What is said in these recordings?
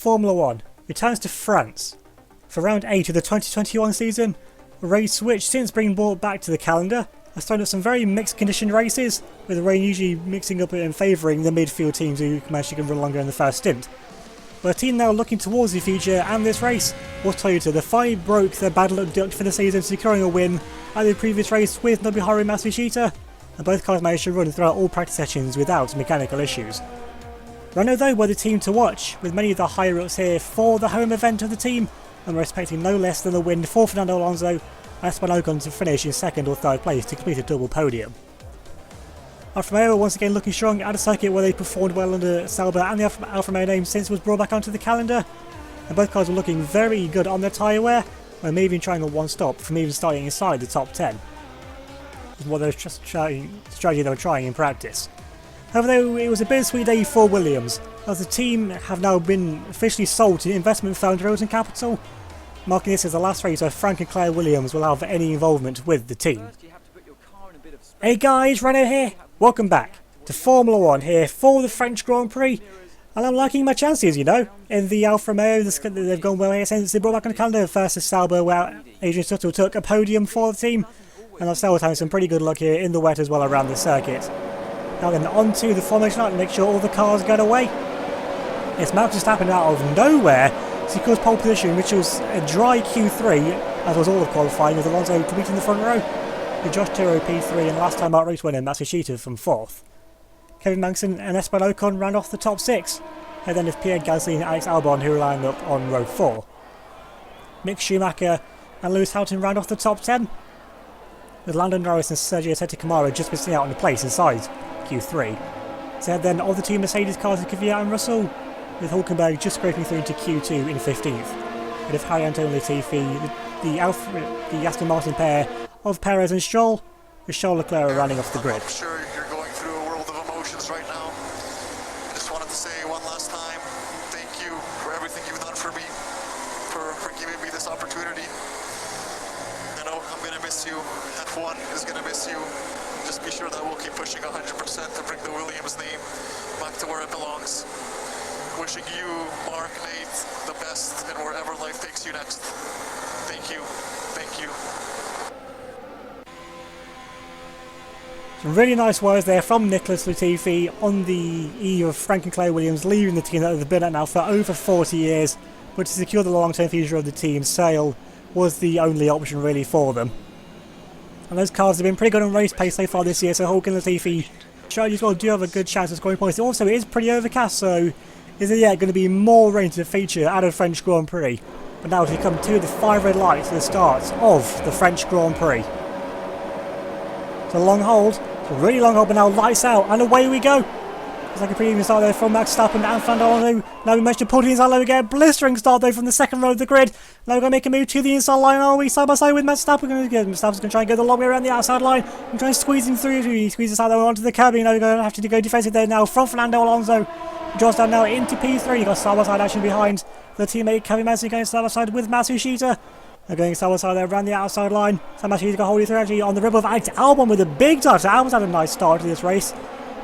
Formula 1 returns to France for round 8 of the 2021 season, a race which, since being brought back to the calendar, has thrown up some very mixed condition races, with the rain usually mixing up and favouring the midfield teams who managed to run longer in the first stint. But a team now looking towards the future, and this race was Toyota. The finally broke their bad luck duck for the season, securing a win at the previous race with Nobuharu Matsushita, and both cars managed to run throughout all practice sessions without mechanical issues. Renault though were the team to watch, with many of the higher ups here for the home event of the team, and were expecting no less than a win for Fernando Alonso and Esteban Ocon to finish in second or third place to complete a double podium. Alfa Romeo once again looking strong at a circuit where they performed well under Sauber and the Alfa Romeo name since it was brought back onto the calendar, and both cars were looking very good on their tyre wear, and maybe even trying a one stop from even starting inside the top 10. Is what they were strategy they were trying in practice. However, though, it was a bittersweet day for Williams, as the team have now been officially sold to investment firm Rosen Capital, marking this as the last race where Frank and Claire Williams will have any involvement with the team. Hey guys, Renault here. Welcome back to Formula 1 here for the French Grand Prix, and I'm liking my chances, you know, in the Alfa Romeo. They've gone well here since they brought back on the calendar. First is Sauber, where Adrian Sutil took a podium for the team, and I've still having some pretty good luck here in the wet as well around the circuit. Now then, on to the formation line to make sure all the cars get away. It's Max Verstappen out of nowhere secures pole position, which was a dry Q3, as was all of qualifying, with Alonso completing the front row, with Josh Tiro P3 and last time out race winner Matsushita from 4th. Kevin Magnussen and Esteban Ocon ran off the top 6, and then it's Pierre Gasly and Alex Albon who lined up on row 4. Mick Schumacher and Lewis Hamilton ran off the top 10, with Lando Norris and Sergio Sette Camara just missing out on the place inside Q3. So then all the two Mercedes cars in Kvyat and Russell, with Hulkenberg just scraping through into Q2 in 15th. But if Harry Antonio Latifi, the Aston Martin pair of Perez and Stroll, with Charles Leclerc running off the grid. I'm sure you're going through a world of emotions right now. I just wanted to say one last time, thank you for everything you've done for me, for giving me this opportunity. I know I'm going to miss you. F1 is going to miss you. Just be sure that we'll keep pushing 100% to bring the Williams name back to where it belongs. Wishing you, Mark, Nate, the best in wherever life takes you next. Thank you. Thank you. Some really nice words there from Nicholas Latifi on the eve of Frank and Claire Williams leaving the team that they've been at now for over 40 years, but to secure the long-term future of the team, sale was the only option really for them. And those cars have been pretty good on race pace so far this year, so Hulk and Latifi strategy as well do have a good chance of scoring points. Also, it is pretty overcast, so is it yet going to be more rain to feature at a French Grand Prix? But now we come to the 5 red lights at the start of the French Grand Prix. It's a long hold, it's a really long hold, but now lights out, and away we go. It's like a previous start there from Max Verstappen and Fernando Alonso. Now we managed to pull the inside line again. Blistering start though from the second row of the grid. Now we're going to make a move to the inside line. Are we side by side with Max Verstappen? Verstappen's going to try and go the long way around the outside line and try and squeeze him through. He squeezes out there onto the curb. You know, we're going to have to go defensive there now from Fernando Alonso. Draws down now into P3. You've got side by side action behind the teammate Kevin Magnussen going side by side with Matsushita. They're going side by side there around the outside line. So Matsushita got hold through actually on the ribble of Alex Albon with a big touch. So Albon's had a nice start to this race.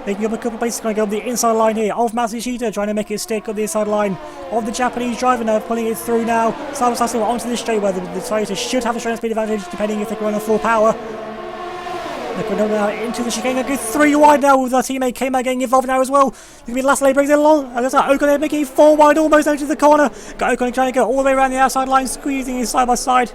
Making up a couple of places, going to go up the inside line here of Matsushita, trying to make it stick up the inside line of the Japanese driver now, pulling it through now. Side by side onto the straight where the Toyota should have a straight speed advantage depending if they can run on full power. They're going now into the chicane, going 3 wide now with our teammate K-Mag getting involved now as well. It's going to be Last Lane brings it along, and that's Ocon there making 4 wide almost out to the corner. Got Ocon trying to go all the way around the outside line, squeezing his side by side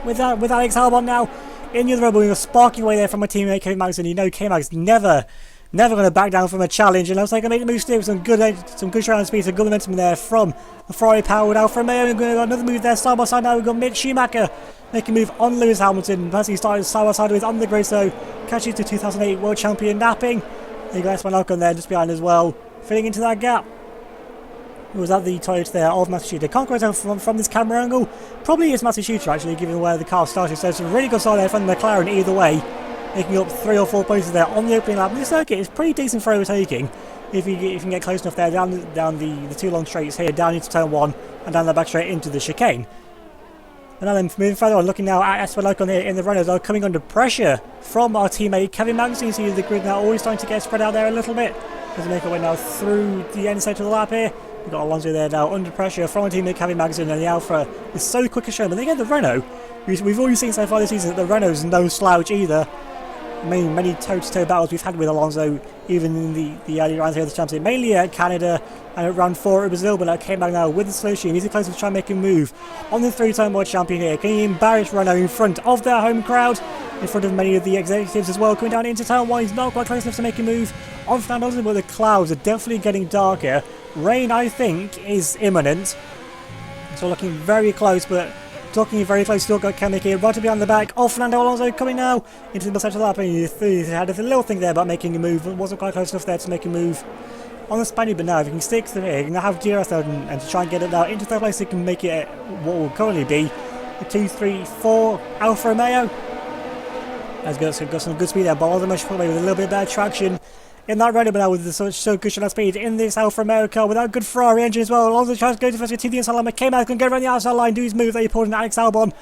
with Alex Albon now in the other rebel. We're sparking away there from my teammate Kevin Magnussen. You know K-Mag's never going to back down from a challenge, and looks like I make the move still with some good showdown speed, some good momentum there from the Ferrari powered Alfa Romeo. We've got another move there side by side now. We've got Mick Schumacher making a move on Lewis Hamilton. Personally started side by side with on the grid, so catching to 2008 world champion napping. You got Esteban Ocon there just behind as well, filling into that gap. It was at the Toyota there of Matsushita. Can't quite tell from this camera angle. Probably is Matsushita actually, given where the car started. So it's a really good start there from the McLaren either way, making up 3 or 4 places there on the opening lap. This circuit is pretty decent for overtaking if you can get close enough there down the 2 long straights here, down into turn 1 and down the back straight into the chicane. And now then moving further on, looking now at Esteban Ocon here in the runners, are coming under pressure from our teammate Kevin Magnussen. You see the grid now always starting to get spread out there a little bit. As we make our way now through the end side of the lap here. We've got Alonso there now under pressure from a teammate Kevin Magnussen, and the Alpha is so quick to show. But then again, the Renault, we've already seen so far this season that the Renault's no slouch either. Many toe-to-toe battles we've had with Alonso, even in the early rounds here of the championship, mainly at Canada and at round 4 at Brazil, but now came back now with the solution. He's close to try and make a move on the 3-time world champion here. Can he embarrass Renault in front of their home crowd, in front of many of the executives as well, coming down into turn 1? He's not quite close enough to make a move on Fernando Alonso, but the clouds are definitely getting darker. Rain, I think, is imminent. So looking very close, but talking very close, still got Kevin here, right behind the back of Fernando Alonso, coming now into the middle section of the lap. And he had a little thing there about making a move, but wasn't quite close enough there to make a move on the Spaniard. But now, if he can stick to it, he can have DRS there and to try and get it now into third place, he can make it what will currently be a 2-3-4 Alfa Romeo. Has got some good speed there, but Alonso must probably with a little bit better traction in that Renault, but now with so good shot speed in this Alfa Romeo car without a good Ferrari engine as well. Alonso tries to go to first to the inside line, but came out, can get around the outside line, do his move that he pulled in Alex Albon.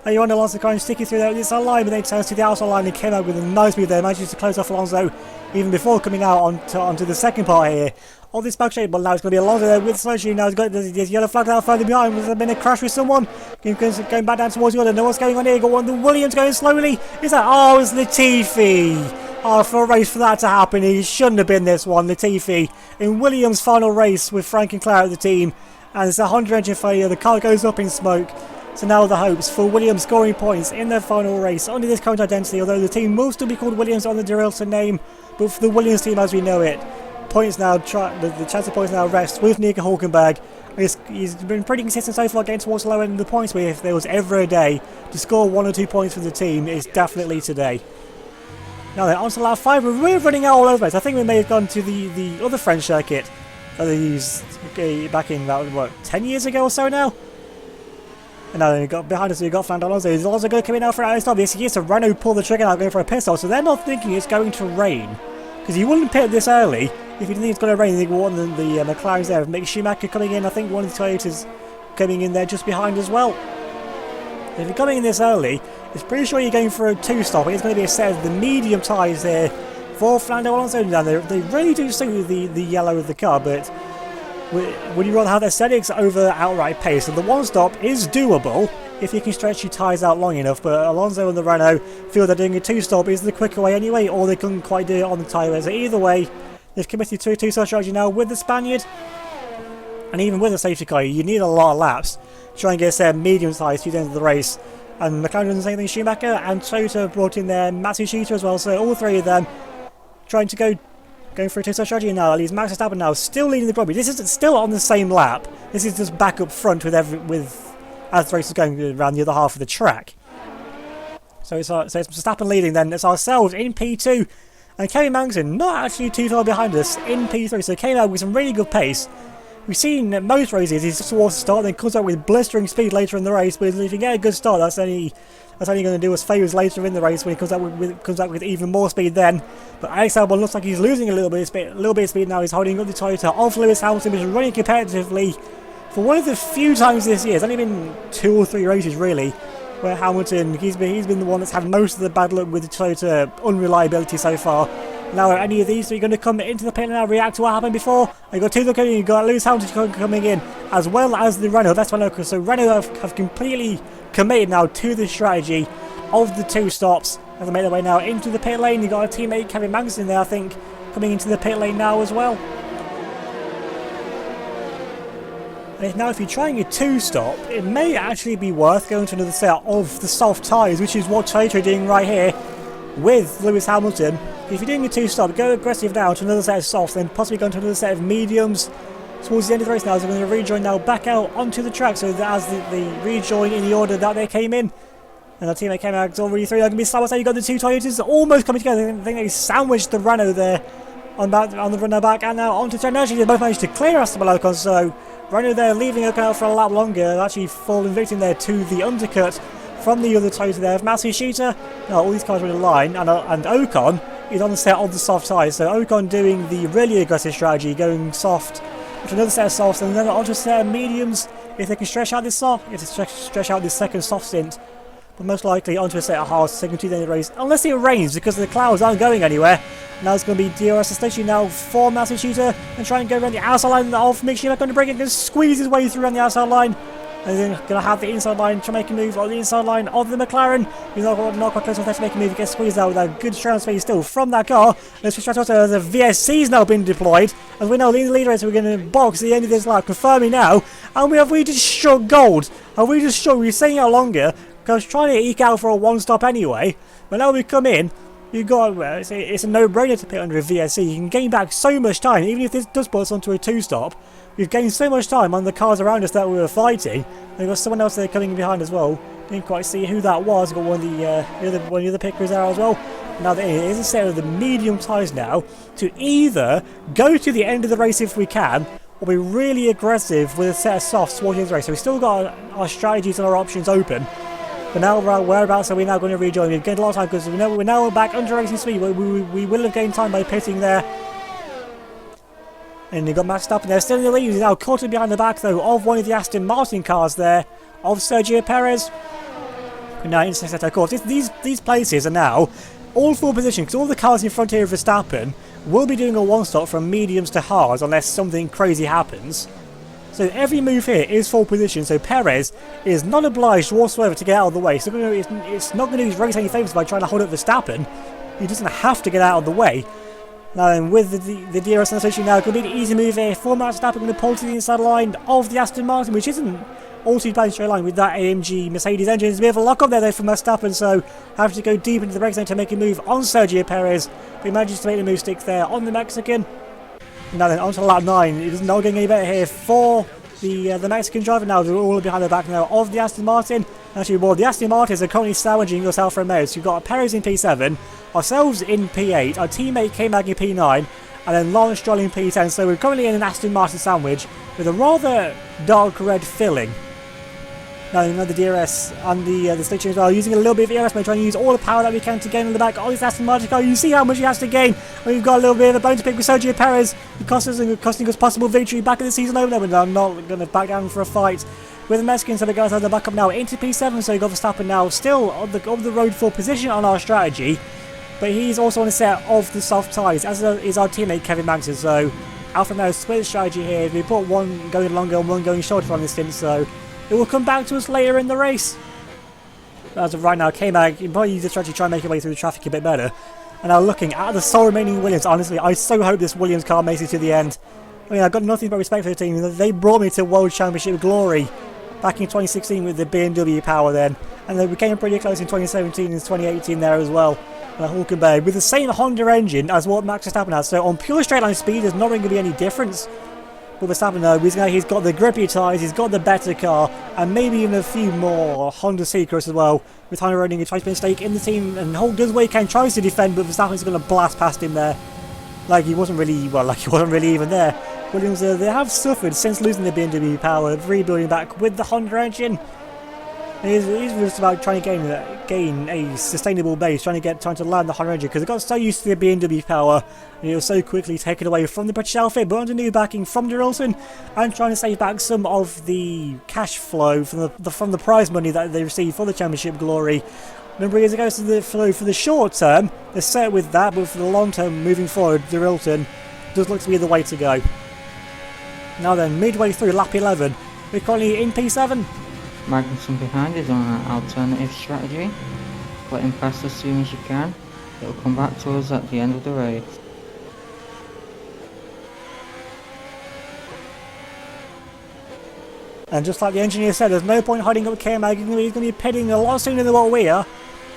There you on Alonso trying to stick it through there at the inside line, but then turns to the outside line and came out with a nice move there, manages to close off Alonso even before coming out onto the second part here of this back shape. But now it's going to be Alonso there with slow shooting. Now he's got this yellow flag out further behind. There's been a crash with someone going back down towards the other. Know what's going on here? Got one, the Williams going slowly. Is that? Oh, it's Latifi. Oh, for a race for that to happen, he shouldn't have been this one. Latifi in Williams' final race with Frank and Claire at the team, and it's a Honda engine failure. The car goes up in smoke. So now the hopes for Williams scoring points in their final race under this current identity, although the team will still be called Williams on the Derelson name, but for the Williams team as we know it, points now the chance of points now rests with Nico Hulkenberg. He's been pretty consistent so far, getting towards the low end of the points, but if there was ever a day to score 1 or 2 points for the team, it's definitely today. Now then, on to lap 5, we're running out all over the place. I think we may have gone to the other French circuit that they used back in about, what, 10 years ago or so now? And now we got behind us, we got Fernando Alonso. Is Alonso going to come in now for a stop? Yes, he is. So Renault pull the trigger now, going for a pit stop. So they're not thinking it's going to rain, because you wouldn't pit this early if you didn't think it's going to rain. They want the McLaren's there. Mick Schumacher coming in. I think one of the Toyotas coming in there just behind as well. If you're coming in this early, it's pretty sure you're going for a 2-stop. It's going to be a set of the medium tyres there for Fernando Alonso. Now they really do suit the yellow of the car, but would you rather have aesthetics over outright pace? And the 1-stop is doable if you can stretch your tyres out long enough, but Alonso and the Renault feel that doing a 2-stop is the quicker way anyway, or they couldn't quite do it on the tyre. So either way, they've committed to a 2-stop strategy now with the Spaniard. And even with a safety car, you need a lot of laps to try and get a set of medium tyres to the end of the race. And McLaren doing the same thing, Schumacher, and Toyota brought in their Matsushita as well, so all three of them trying to going for a 2-stop strategy now. At least Max Verstappen now still leading the group. This isn't still on the same lap. This is just back up front as the race is going around the other half of the track. So it's Verstappen leading. Then it's ourselves in P2, and Kevin Magnussen not actually too far behind us in P3. So came out with some really good pace. We've seen most races he's towards the start, then comes out with blistering speed later in the race. But if you get a good start, that's only going to do us favours later in the race when he comes out with even more speed then. But Alex Albon looks like he's losing a little bit of speed now. He's holding up the Toyota of Lewis Hamilton, which is running competitively for one of the few times this year. It's only been 2 or 3 races really where Hamilton he's been the one that's had most of the bad luck with the Toyota unreliability so far. Now, are any of these three going to come into the pit and now react to what happened before? You've got two coming in, you've got Lewis Hamilton coming in, as well as the Renault. That's Renault. So Renault have completely committed now to the strategy of the 2 stops as they make their way now into the pit lane. You've got a teammate, Kevin Magnussen, there, I think, coming into the pit lane now as well. And now, if you're trying a 2-stop, it may actually be worth going to another set of the soft tyres, which is what Toyota are doing right here with Lewis Hamilton. If you're doing a 2-stop, go aggressive now to another set of softs, then possibly go to another set of mediums towards the end of the race now. So they're going to rejoin now back out onto the track, so that as they rejoin in the order that they came in. And our teammate came out already through. They're going to be simultaneously. You've got the 2 Toyotas almost coming together. I think they sandwiched the Renault there on the Renault back, and now onto turn. Actually, they both managed to clear Esteban Ocon, so Renault there leaving Ocon out for a lap longer, actually falling victim there to the undercut from the other Toyota there of Matsushita. Now all these cars are in line, and Ocon is on the set of the soft tyres. So Ocon doing the really aggressive strategy, going soft to another set of softs, and then onto a set of mediums if they can stretch out this soft, if they stretch out this second soft stint most likely onto a set of hards to continue the race, unless it rains because the clouds aren't going anywhere. Now it's going to be DRS essentially now for Massive Shooter and try and go around the outside line of Mick Schumacher, going to break it, going to squeeze his way through around the outside line. And then going to have the inside line to make a move on the inside line of the McLaren. He's not quite close enough to make a move. He gets squeezed out with a good strand space still from that car. Let's switch out to the VSC's now been deployed. As we know, the leader race, we're going to box at the end of this lap, confirming now. And we just struck gold. And we just struck, we were staying out longer, because trying to eke out for a one stop anyway. But now we come in, you've got, it's a no-brainer to pit under a VSC. You can gain back so much time, even if this does put us onto a two-stop. We've gained so much time on the cars around us that we were fighting. We've got someone else there coming in behind as well. Didn't quite see who that was. Got one of the other pickers there as well. Now there is a set of the medium tyres now to either go to the end of the race if we can, or be really aggressive with a set of softs towards the race. So we've still got our strategies and our options open. But now whereabouts are we now going to rejoin? We've gained a lot of time because we're now back under racing speed. We will have gained time by pitting there. And you've got Max Verstappen there, still in the lead. He's now caught behind the back, though, of one of the Aston Martin cars there, of Sergio Perez. And now, of course, these places are now all full position, because all the cars in front here of Verstappen will be doing a one-stop from mediums to hards, unless something crazy happens. So every move here is full position, so Perez is not obliged whatsoever to get out of the way. So it's not going to do his race any favours by trying to hold up Verstappen. He doesn't have to get out of the way. Now then, with the DRS association now, it could be an easy move here for Max Verstappen, going to pull to the inside line of the Aston Martin, which isn't all too bad in straight line with that AMG Mercedes engine. There's a bit of a lock up there though for Verstappen, so having to go deep into the brake zone to make a move on Sergio Perez. But he manages to make the move stick there on the Mexican. Now then, on to lap 9. It is not getting any better here for the Mexican driver now. They're all behind the back now of the Aston Martin. Actually, well, the Aston Martins are currently salvaging us out for a mode. So you've got Perez in P7, ourselves in P8, our teammate K-Mag in P9, and then Lawrence Stroll in P10. So we're currently in an Aston Martin sandwich with a rather dark red filling. Now another DRS and the station as well, using a little bit of ERS mode, trying to use all the power that we can to gain on the back of this Aston Martin car. You see how much he has to gain. We've got a little bit of a bone to pick with Sergio Perez, costing us possible victory back in the season over there, but I'm not going to back down for a fight with the Mexicans. So the guys have the back up now into P7, so you've got Verstappen now still on the road for position on our strategy, but he's also on a set of the soft tyres, as is our teammate Kevin Magnussen. So Alfa Romeo split strategy here. We put one going longer and one going shorter on this stint, so it will come back to us later in the race. As of right now, K-Mag, you probably use this strategy to try and make your way through the traffic a bit better. And now looking at the sole remaining Williams, honestly, I so hope this Williams car makes it to the end. I mean, I've got nothing but respect for the team. They brought me to World Championship glory back in 2016 with the BMW power then. And they became pretty close in 2017 and 2018 there as well. Hulkenberg with the same Honda engine as what Max Verstappen has. So on pure straight line speed, there's not going to be any difference. With Verstappen though, he's got the grippier tyres, he's got the better car, and maybe even a few more Honda secrets as well. With Honda running a tries to be a stake in the team, and Hulk does what he can, tries to defend, but Verstappen's going to blast past him there. Like he wasn't really even there. Williams, they have suffered since losing the BMW power, rebuilding back with the Honda engine. He's just about trying to gain a sustainable base, trying to land the Honda engine, because it got so used to the BMW power and it was so quickly taken away from the British outfit, but under new backing from Derelson and trying to save back some of the cash flow from the prize money that they received for the championship glory. A number of years ago, so for the short term, they're set with that, but for the long term, moving forward, Derelson does look to be the way to go. Now then, midway through lap 11, we're currently in P7. Magnussen behind is on an alternative strategy. Let him pass as soon as you can. It'll come back to us at the end of the race. And just like the engineer said, there's no point hiding up K-Mag. He's going to be pitting a lot sooner than what we are.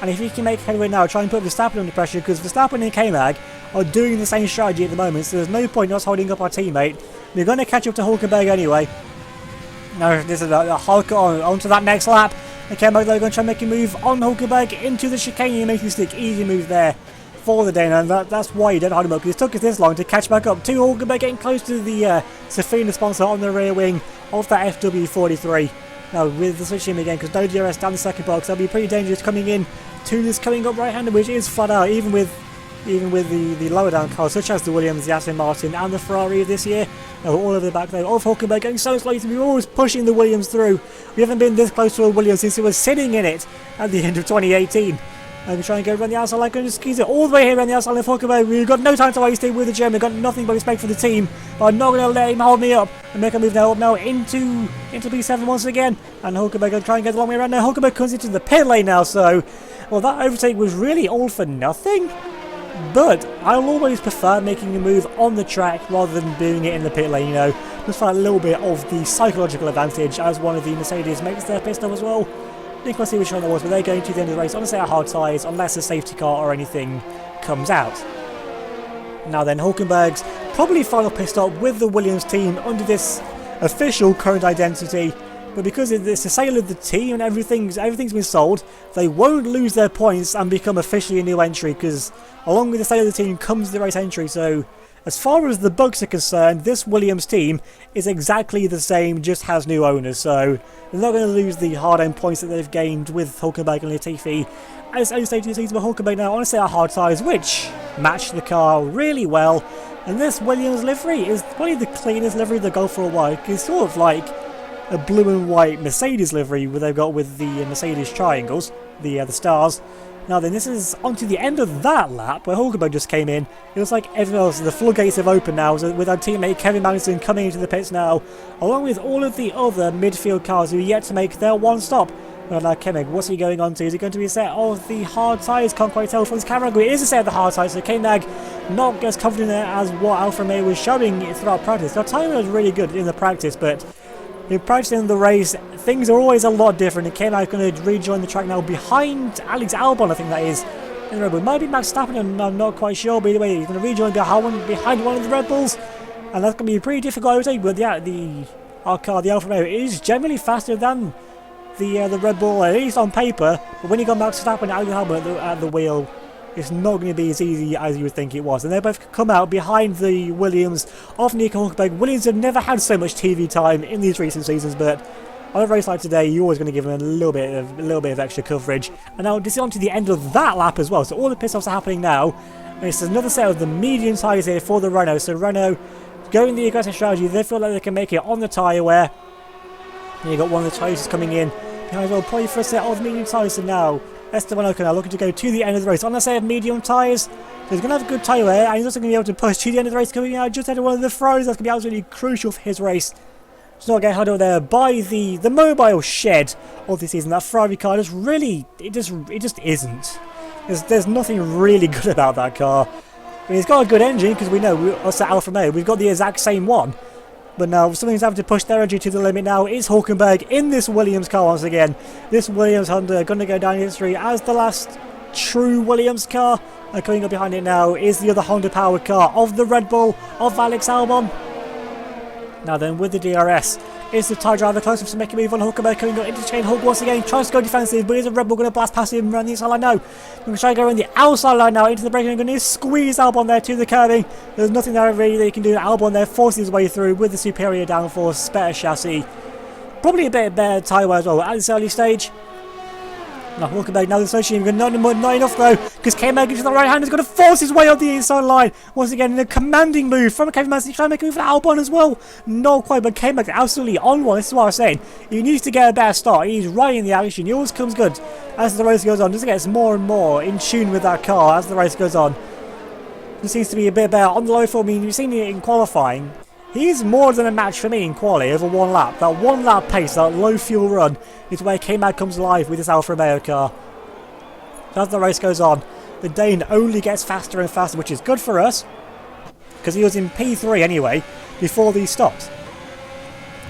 And if he can make headway now, try and put Verstappen under pressure, because Verstappen and K-Mag are doing the same strategy at the moment, so there's no point in us holding up our teammate. We're going to catch up to Hulkenberg anyway. Now this is a Hulk onto that next lap. And K-Mag though going to try and make a move on Hulkenberg into the chicane and making stick. Easy move there for the Dana, and that's why you don't hold him up, because it took us this long to catch back up to Hulkenberg, getting close to the Safina sponsor on the rear wing of that FW43. Now with the switch in again, because no DRS down the second box, that'll be pretty dangerous coming in to this coming up right-hander, which is flat out, even with even with the lower down cars such as the Williams, the Aston Martin and the Ferrari this year. All over the back there. All of Hulkenberg going so slowly. We're always pushing the Williams through. We haven't been this close to a Williams since it was sitting in it at the end of 2018. And we try and go around the outside line, going to squeeze it all the way here around the outside line of Hulkenberg. We've got no time to waste it with the German. We've got nothing but respect for the team. But I'm not going to let him hold me up and make a move now up now into P7 once again. And Hulkenberg going to try and get the long way around now. Hulkenberg comes into the pit lane now, so well, that overtake was really all for nothing. But I'll always prefer making a move on the track rather than doing it in the pit lane, you know. Just for a little bit of the psychological advantage as one of the Mercedes makes their pit stop as well. I think we'll see which one that was, but they're going to the end of the race on a set of hard tyres unless a safety car or anything comes out. Now then, Hulkenberg's probably final pit stop with the Williams team under this official current identity, but because it's the sale of the team and everything's been sold, they won't lose their points and become officially a new entry, because along with the sale of the team comes the race entry. So as far as the bugs are concerned, this Williams team is exactly the same, just has new owners, so they're not going to lose the hard-earned points that they've gained with Hulkenberg and Latifi. At this early stage of the season, but Hulkenberg now on a set of hard tyres, which match the car really well. And this Williams livery is probably the cleanest livery they've got for a while. It's sort of like a blue and white Mercedes livery where they've got with the Mercedes triangles, the stars. Now then, this is onto the end of that lap where Hulkenberg just came in. It looks like everyone else, the floodgates have opened now, so with our teammate Kevin Magnussen coming into the pits now, along with all of the other midfield cars who are yet to make their one stop. Well, now Kevin, what's he going on to? Is it going to be a set of the hard tyres? Can't quite tell from his camera angle. It is a set of the hard tyres, so K-Mag not as confident as what Alfa Romeo was showing throughout practice. Their time was really good in the practice, but in practicing the race, things are always a lot different. And K-Mag's going to rejoin the track now behind Alex Albon, I think that is. In the Red Bull. It might be Max Verstappen, I'm not quite sure, but either way, he's going to rejoin behind one of the Red Bulls. And that's going to be pretty difficult, I would say, but yeah, our car, the Alfa Romeo, is generally faster than the Red Bull, at least on paper. But when you got Max Verstappen and Alex Albon at the wheel, it's not going to be as easy as you would think it was. And they both come out behind the Williams of Nico Hulkenberg. Williams have never had so much TV time in these recent seasons, but on a race like today, you're always going to give them a little bit of extra coverage. And now this is on to the end of that lap as well. So all the pit stops are happening now. And it's another set of the medium tyres here for the Renault. So Renault going the aggressive strategy. They feel like they can make it on the tyre wear. And you've got one of the tyres coming in behind as well, probably for a set of medium tyres. So now Esteban Ocon looking to go to the end of the race on a set of medium tyres. So he's going to have a good tyre wear, and he's also going to be able to push to the end of the race, coming out just ahead of one of the Ferraris. That's going to be absolutely crucial for his race. It's not getting held over there by the mobile shed of this season. That Ferrari car just really, it just isn't. There's nothing really good about that car. I mean, it's got a good engine, because we know, us at Alfa Romeo, we've got the exact same one. But now, something's having to push their engine to the limit now. It's Hulkenberg in this Williams car once again. This Williams Honda going to go down in history as the last true Williams car. And coming up behind it now is the other Honda powered car of the Red Bull of Alex Albon. Now then, with the DRS, is the tyre driver close to making a move on Hulkenberg, coming up into chain. Hulk once again tries to go defensive, but is a Red Bull going to blast past him around the inside line? No. We're going to try to go around the outside line now into the braking, and going to squeeze Albon there to the curbing. There's nothing there really that he can do. Albon there forces his way through with the superior downforce, better chassis. Probably a bit better tyre wear as well at this early stage. Now Hulkenberg, now the association, not enough though, because K-Mag into the right hand is going to force his way on the inside line. Once again, in a commanding move from Kevin Magnussen, trying to make a move for Albon as well. Not quite, but K-Mag absolutely on one. This is what I was saying. He needs to get a better start. He's right in the action. He always comes good as the race goes on. Just gets more and more in tune with that car as the race goes on. He seems to be a bit better on the low form. I mean, you've seen it in qualifying. He's more than a match for me in quali over one lap. That one lap pace, that low fuel run, is where K-Mag comes alive with this Alfa Romeo car. As the race goes on, the Dane only gets faster and faster, which is good for us, because he was in P3 anyway, before these stops.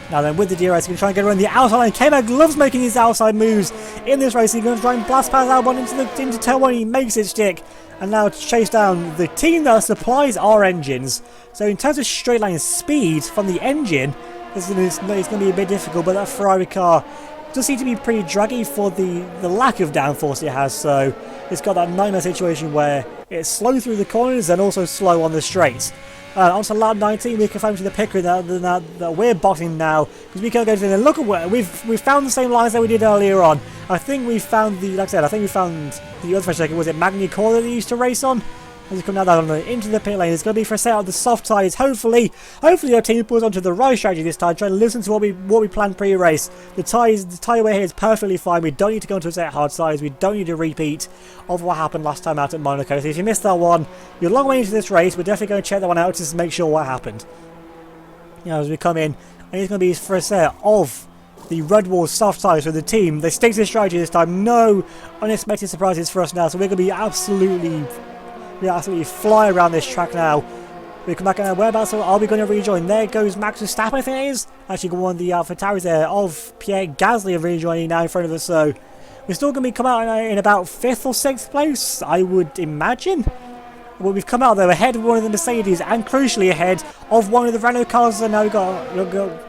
Now then, with the DRS, he's going to try and get around the outside line. K-Mag loves making these outside moves in this race. He's going to try and blast past Albon into turn 1. He makes it stick. And now to chase down the team that supplies our engines. So in terms of straight line speed from the engine, it's going to be a bit difficult, but that Ferrari car does seem to be pretty draggy for the lack of downforce it has. So it's got that nightmare situation where it's slow through the corners and also slow on the straights. On to lap 19, we confirm to the pit crew that we're botting now, because we can't go to the look at where we've found the same lines that we did earlier on. I think we found the other checker. Was it Magny Core that they used to race on? As you come down into the pit lane, it's going to be for a set of the soft tyres. Hopefully your team pulls onto the right strategy this time. Try to listen to what we planned pre-race. The tyre wear here is perfectly fine. We don't need to go into a set of hard tyres. We don't need a repeat of what happened last time out at Monaco. So if you missed that one, you're a long way into this race. We're definitely going to check that one out just to make sure what happened. You know, as we come in, and it's going to be for a set of the Red Bull soft tyres for the team. They stick to the strategy this time. No unexpected surprises for us now. So we're going to be absolutely fly around this track now. We come back and whereabouts are we going to rejoin? There goes Max Verstappen, I think it is. Actually, got one of the AlphaTauris there of Pierre Gasly rejoining now in front of us. So we're still going to be coming out in about 5th or 6th place, I would imagine. Well, we've come out though ahead of one of the Mercedes and crucially ahead of one of the Renault cars. And now we've got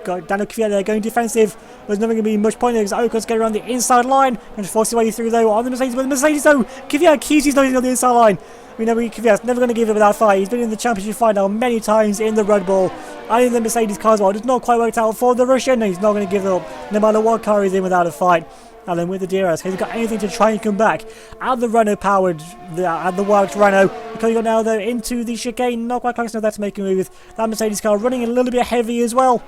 Daniel Kvyat there going defensive. There's never going to be much point there because Ocon's getting around the inside line and force his way through though on the Mercedes. But the Mercedes though, Kvyat keeps his nose on the inside line. We know Kvyat's never going to give it without fight. He's been in the championship fight now many times in the Red Bull and in the Mercedes cars. Well, it's not quite worked out for the Russian. He's not going to give up no matter what car he's in without a fight. And then with the DRS, has he got anything to try and come back at the Renault powered, at the worked Renault? Coming on now though into the chicane, not quite close enough there to make a move. That Mercedes car running a little bit heavy as well.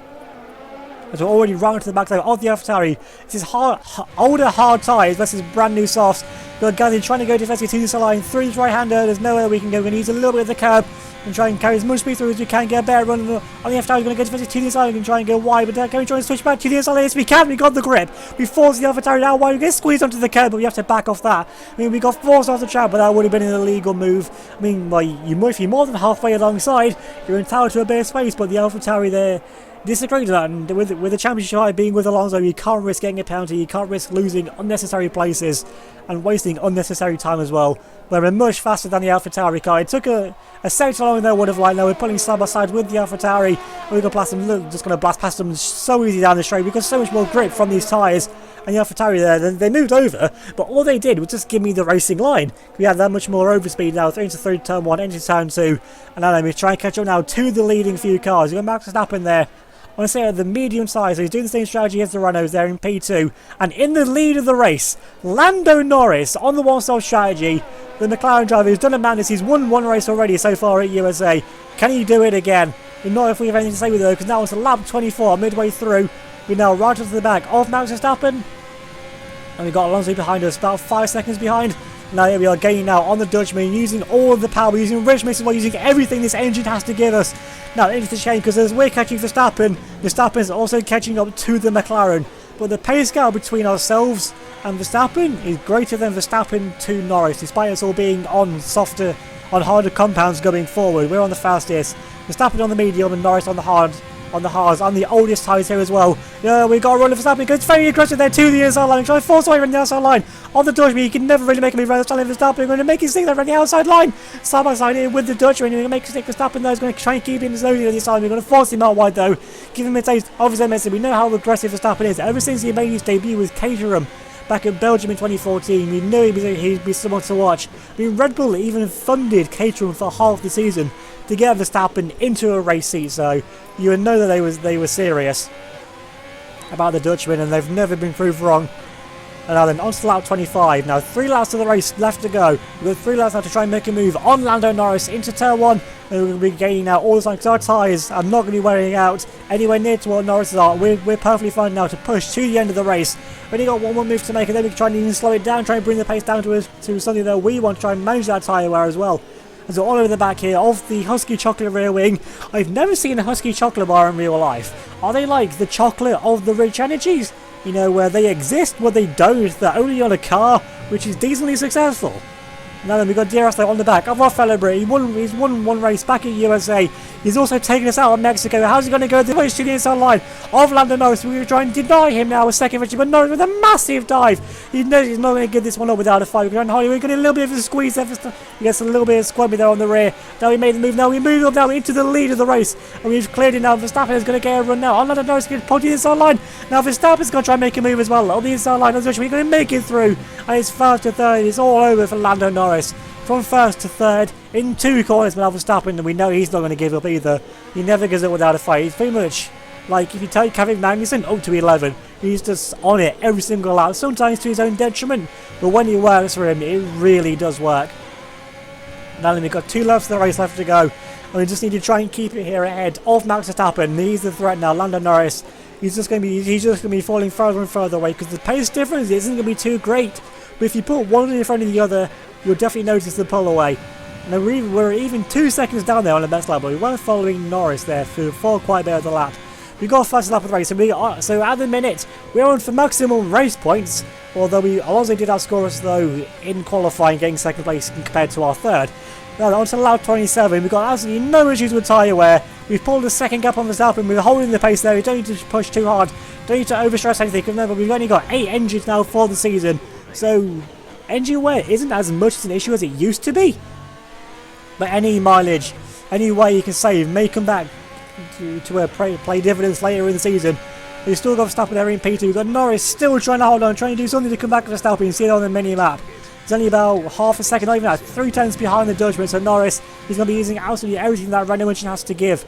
As we're already round to the back though of the AlphaTauri. This is older hard tyres versus brand new softs. Got Gasly trying to go defensively to the line through his right hander. There's nowhere we can go. We're going to use a little bit of the curb and try and carry as much speed through as we can. Get a better run on the AlphaTauri. We're going to go defensively to the side. We can try and go wide, but can we try and switch back to the side? Yes, we can. We got the grip. We force the AlphaTauri now wide. We get squeezed onto the curb, but we have to back off that. I mean, we got forced off the track, but that would have been an illegal move. I mean, well, if you're more than halfway alongside, you're entitled to a bit of space, but the AlphaTauri there disagreed with that, and with the championship fight being with Alonso, you can't risk getting a penalty, you can't risk losing unnecessary places and wasting unnecessary time as well. We're much faster than the AlphaTauri car. It took a second longer than I would have liked. Now we're pulling side by side with the AlphaTauri. We're just going to blast past them so easy down the straight. We've got so much more grip from these tyres. And the AlphaTauri there, they moved over, but all they did was just give me the racing line. We had that much more overspeed now, through turn 1, into turn 2, and now let me try and catch up now to the leading few cars. You've got Max Verstappen there. I want to say the medium size, so he's doing the same strategy as the Renaults there in P2. And in the lead of the race, Lando Norris on the one-stop strategy. The McLaren driver who's done a madness. He's won one race already so far at USA. Can he do it again? Not if we have anything to say with it though, because now it's lap 24, midway through. We're now right to the back of Max Verstappen. And we've got Alonso behind us, about 5 seconds behind. Now here we are gaining now on the Dutchman, using all of the power, using rich mix as well, using everything this engine has to give us. Now into the chain, because as we're catching Verstappen, Verstappen is also catching up to the McLaren. But the pace gap between ourselves and Verstappen is greater than Verstappen to Norris, despite us all being on harder compounds going forward. We're on the fastest, Verstappen on the medium and Norris on the hards, on the oldest tyres here as well. Yeah, we got a run of Verstappen, because it's very aggressive there to the inside line, trying to force away from the outside line. On the Dutchman, you can never really make a move around Verstappen. We're going to make him stick there from the outside line. Side by side here with the Dutchman. We're going to make him stick Verstappen there. He's going to try and keep him slowly on the side. We're going to force him out wide though. Give him a taste of his message. We know how aggressive Verstappen is. Ever since he made his debut with Caterham back in Belgium in 2014, we knew he'd be someone to watch. I mean, Red Bull even funded Caterham for half the season to get Verstappen into a race seat, so you would know that they were serious about the Dutchman, and they've never been proved wrong. And now then, on to lap 25. Now 3 laps of the race left to go. We've got 3 laps now to try and make a move on Lando Norris into turn 1. And we're going to be gaining now all the time because our tyres are not going to be wearing out anywhere near to what Norris are. We're perfectly fine now to push to the end of the race. We've only got one more move to make, and then we can try and even slow it down, try and bring the pace down to something that we want to try and manage that tyre wear as well. And so all over the back here of the Husky Chocolate rear wing. I've never seen a Husky Chocolate bar in real life. Are they like the chocolate of the Rich Energies? You know, where they exist, but they don't. They're only on a car, which is decently successful. Now then, we've got DRS on the back of our fellow Brit. He's won one race back in USA. He's also taken us out of Mexico. How's he going to go the way to the inside line of Lando Norris? We're going to try and deny him now a second victory, but Norris with a massive dive. He knows he's not going to give this one up without a fight. We're going to a little bit of a squeeze there. He gets a little bit of squabby there on the rear. Now we made the move. Now we move up now into the lead of the race, and we've cleared it now. Verstappen is going to get a run now. On Lando Norris going to pull to the inside line. Now Verstappen's going to try and make a move as well on the inside line. We're going to make it through, and it's 1st to 3rd. It's all over for Lando Norris. From 1st to 3rd in 2 corners with Verstappen, and we know he's not going to give up either. He never gives up without a fight. He's pretty much like, if you take Kevin Magnussen up to 11, he's just on it every single lap, sometimes to his own detriment, but when it works for him, it really does work. Now we've got 2 laps of the race left to go, and we just need to try and keep it here ahead of Max Verstappen. He's the threat now. Lando Norris, he's just going to be falling further and further away because the pace difference isn't going to be too great. But if you put one in front of the other, you'll definitely notice the pull away. Now we're even 2 seconds down there on the best lap, but we weren't following Norris there for quite a bit of the lap. We got a fast lap of the race, and so at the minute we're on for maximum race points. Although Alonso did outscore us though in qualifying, getting second place compared to our third. Now on to lap 27, we've got absolutely no issues with tyre wear. We've pulled a second gap on Verstappen, we're holding the pace there. We don't need to push too hard, don't need to overstress anything. Remember, we've only got 8 engines now for the season, so engine wear isn't as much an issue as it used to be. But any mileage, any way you can save may come back to play dividends later in the season. We've still got Verstappen there in P2. We've got Norris still trying to hold on, trying to do something to come back to Verstappen and see it on the mini-map. He's only about half a second, not even that, 3 tenths behind the judgment, so Norris is going to be using absolutely everything that Renault engine has to give.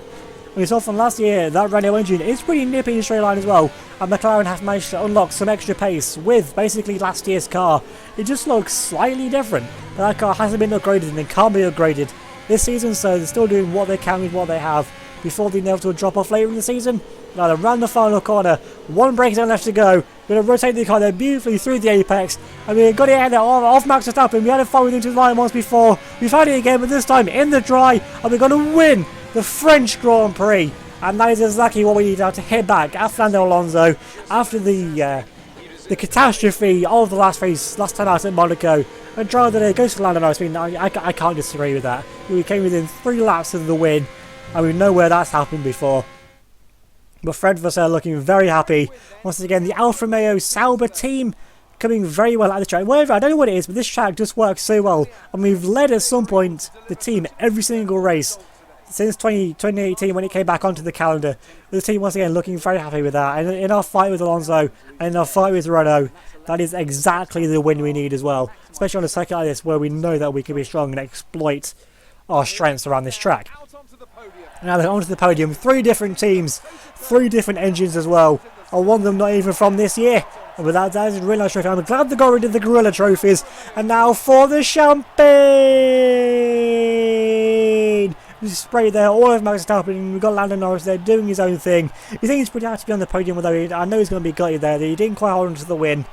And we saw from last year that Renault engine is pretty nippy in the straight line as well, and McLaren have managed to unlock some extra pace with basically last year's car. It just looks slightly different, but that car hasn't been upgraded and it can't be upgraded this season, so they're still doing what they can with what they have before the inevitable drop off later in the season. Now they're around the final corner, 1 breakdown left to go. We're going to rotate the car there beautifully through the apex, and we've got it out there off Max Verstappen. We had it followed into the line once before, we've had it again, but this time in the dry, and we're going to win the French Grand Prix. And that is exactly what we need now to hit back at Fernando Alonso after the catastrophe of the last race, last time out at Monaco. And driver today goes for Lando Norris. I mean, I can't disagree with that. We came within 3 laps of the win, and we know where that's happened before. But Fred Vassell looking very happy. Once again, the Alfa Romeo Sauber team coming very well at the track. Whatever, I don't know what it is, but this track just works so well. And we've led at some point the team every single race since 2018 when it came back onto the calendar. The team once again looking very happy with that. And in our fight with Alonso and in our fight with Renault, that is exactly the win we need as well. Especially on a circuit like this where we know that we can be strong and exploit our strengths around this track. Now they're onto the podium, 3 different teams, 3 different engines as well, and one of them not even from this year. And with that is a really nice trophy. I'm glad they got rid of the Gorilla trophies. And now for the champagne! We sprayed there all over Max Verstappen, and we've got Lando Norris there doing his own thing. You think he's pretty happy to be on the podium, although I know he's going to be gutted there. He didn't quite hold on to the win.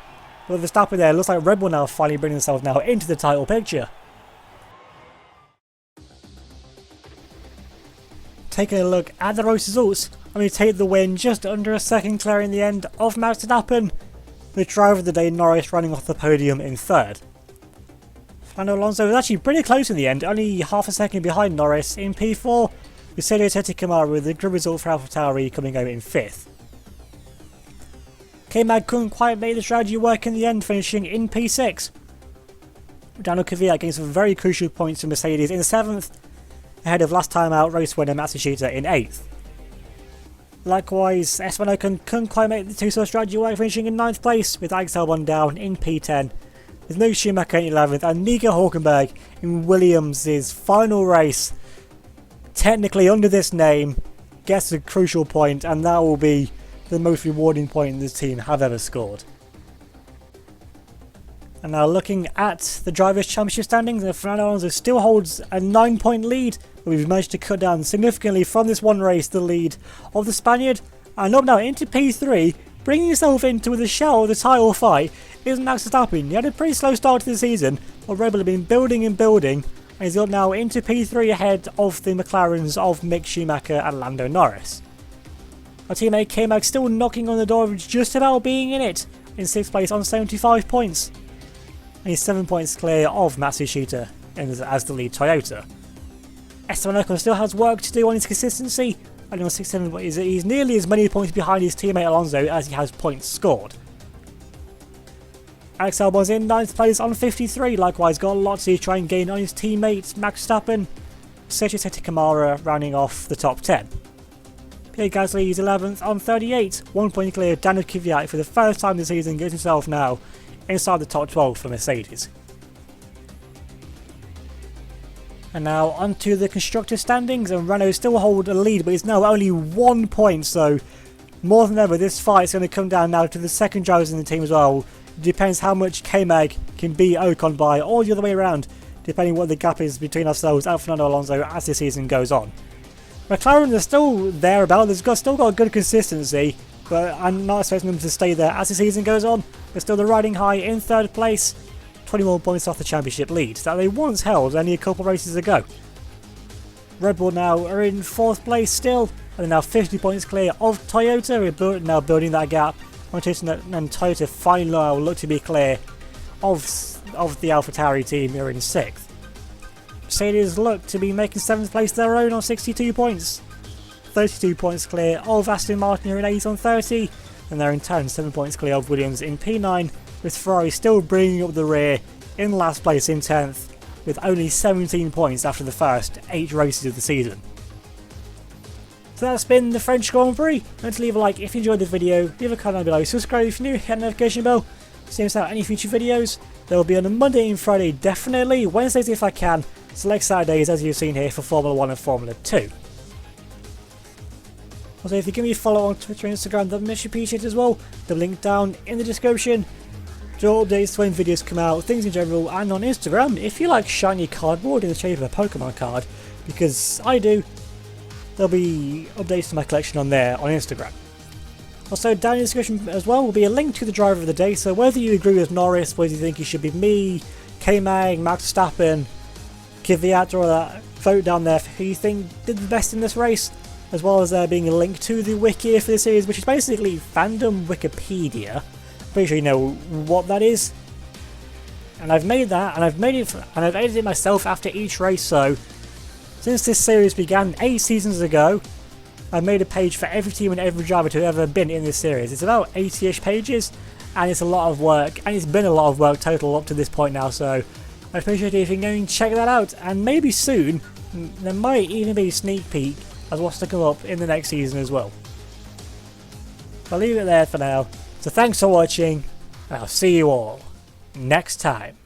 But Verstappen there, looks like Red Bull now finally bringing themselves now into the title picture. Taking a look at the race results, and we take the win just under a second clear in the end of Max Verstappen, with driver of the day Norris running off the podium in 3rd. Fernando Alonso was actually pretty close in the end, only half a second behind Norris in P4, with TDK Knight with the good result for AlphaTauri coming out in 5th. K-Mag couldn't quite make the strategy work in the end, finishing in P6. Daniel Kvyat getting some very crucial points for Mercedes in 7th, ahead of last time out race winner Matsushita in 8th. Likewise, Esteban Ocon couldn't quite make the two-star strategy work, finishing in 9th place with Alex Albon down in P10, with Mick Schumacher in 11th and Nico Hulkenberg in Williams' final race, technically under this name, gets a crucial point, and that will be the most rewarding point this team have ever scored. And now looking at the Drivers' Championship standings, Fernando Alonso still holds a 9-point lead, but we've managed to cut down significantly from this one race the lead of the Spaniard, and up now into P3, bringing himself into the shell of the title fight is Max Verstappen. He had a pretty slow start to the season, but Red Bull have been building and building, and he's up now into P3 ahead of the McLarens of Mick Schumacher and Lando Norris. Our teammate K-Mag still knocking on the door of just about being in it, in 6th place on 75 points. And he's 7 points clear of Matsushita as the lead Toyota. Esteban Ocon still has work to do on his consistency, and on 6-7, he's nearly as many points behind his teammate Alonso as he has points scored. Alex Albon's in 9th place on 53, likewise got a lot to try and gain on his teammate Max Verstappen. Sergio Kamara rounding off the top 10. Pierre Gasly is 11th on 38, 1 point clear of Daniel Kvyat for the first time this season, gets himself now inside the top 12 for Mercedes. And now onto the constructor standings, and Renault still hold a lead, but it's now only 1 point, so more than ever this fight is going to come down now to the second drivers in the team as well. It depends how much K-Mag can beat Ocon by, or the other way around, depending what the gap is between ourselves and Fernando Alonso as the season goes on. McLaren are still thereabout, still got good consistency, but I'm not expecting them to stay there as the season goes on. They're still the riding high in 3rd place, 21 points off the championship lead that they once held only a couple races ago. Red Bull now are in 4th place still, and they're now 50 points clear of Toyota. We're now building that gap. And Toyota finally now look to be clear of the AlphaTauri team who are in 6th. Mercedes look to be making 7th place their own on 62 points. 32 points clear of Aston Martin who are in 8th on 30, and they're in turn 7 points clear of Williams in P9, with Ferrari still bringing up the rear in last place in 10th, with only 17 points after the first 8 races of the season. So that's been the French Grand Prix. Remember to leave a like if you enjoyed the video, leave a comment below, subscribe if you're new, hit the notification bell, see us out any future videos. There will be on a Monday and Friday definitely, Wednesdays if I can, select Saturdays as you've seen here for Formula 1 and Formula 2. Also, if you give me a follow on Twitter and Instagram, that'd be much appreciated as well. The link down in the description. Draw updates when videos come out, things in general, and on Instagram, if you like shiny cardboard in the shape of a Pokemon card, because I do, there'll be updates to my collection on there on Instagram. Also, down in the description as well will be a link to the driver of the day, so whether you agree with Norris, whether you think he should be me, K-Mag, Max Verstappen, Kvyat, or that, vote down there for who you think did the best in this race, as well as there being a link to the wiki for the series, which is basically fandom Wikipedia. Pretty sure you know what that is. And I've made that, and I've edited it myself after each race, so since this series began 8 seasons ago, I've made a page for every team and every driver to have ever been in this series. It's about 80-ish pages, and it's a lot of work, and it's been a lot of work total up to this point now, so I'd appreciate it if you can go and check that out, and maybe soon, there might even be a sneak peek as what's to come up in the next season as well. I'll leave it there for now, so thanks for watching, and I'll see you all next time.